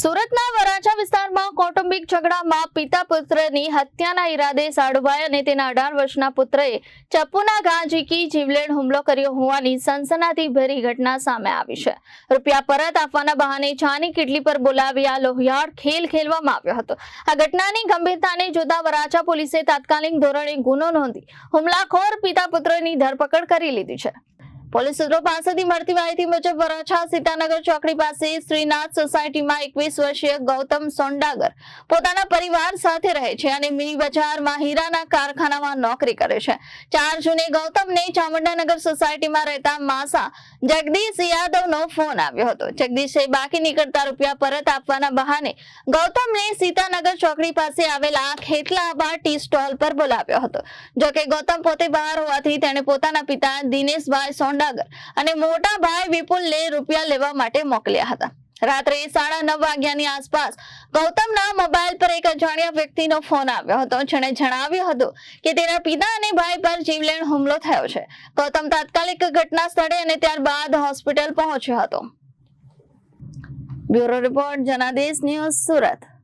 સુરતના વરાછા વિસ્તારમાં કૌટુંબિક ઝઘડામાં પિતા પુત્રની હત્યાના ઈરાદે સાડુભાઈ અને તેના 18 વર્ષના પુત્રએ ચપ્પુના ઘા ઝીકી જીવલેણ હુમલો કર્યો હોવાની સનસનાટીભરી ઘટના સામે આવી છે। રૂપિયા પરત આપવાના બહાને ચાની કીટલી પર બોલાવી આ લોહિયાળ ખેલ ખેલવામાં આવ્યો હતો। આ ઘટનાની ગંભીરતાને જોતા વરાછા પોલીસે તાત્કાલિક ધોરણે ગુનો નોંધી હુમલાખોર પિતા પુત્રની ધરપકડ કરી લીધી છે। પોલીસ સૂત્રો પાસેથી મળતી માહિતી મુજબ વરાછા સીતાનગર ચોકડી પાસે શ્રીનાથ સોસાયટીમાં 21 વર્ષીય ગૌતમ સોંડાગર પોતાના પરિવાર સાથે રહે છે અને મિની બજારમાં હીરાના કારખાનામાં નોકરી કરે છે। 4 જૂને ગૌતમને ચામુંડાનગર સોસાયટીમાં રહેતા માસા જગદીશ યાદવનો ફોન આવ્યો હતો। જગદીશે બાકી નીકળતા રૂપિયા પરત આપવાના બહાને ગૌતમને સીતાનગર ચોકડી પાસે આવેલા ખેતલાબા ટી સ્ટોલ પર બોલાવ્યો હતો। જોકે ગૌતમ પોતે બહાર હોવાથી તેણે પોતાના પિતા દિનેશભાઈ સોંડાગર અને મોટા ભાઈ વિપુલને રૂપિયા લેવા માટે મોકલ્યા હતા। રાત્રે 9:30 વાગ્યાની આસપાસ ગૌતમના મોબાઈલ પર એક અજાણ્યા વ્યક્તિનો ફોન આવ્યો હતો, જેણે જણાવ્યું હતું કે તેના પિતા અને ભાઈ પર જીવલેણ હુમલો થયો છે। ગૌતમ તાત્કાલિક ઘટના સ્થળે અને ત્યારબાદ હોસ્પિટલ પહોંચ્યો હતો। Bureau report Janadesh news Surat.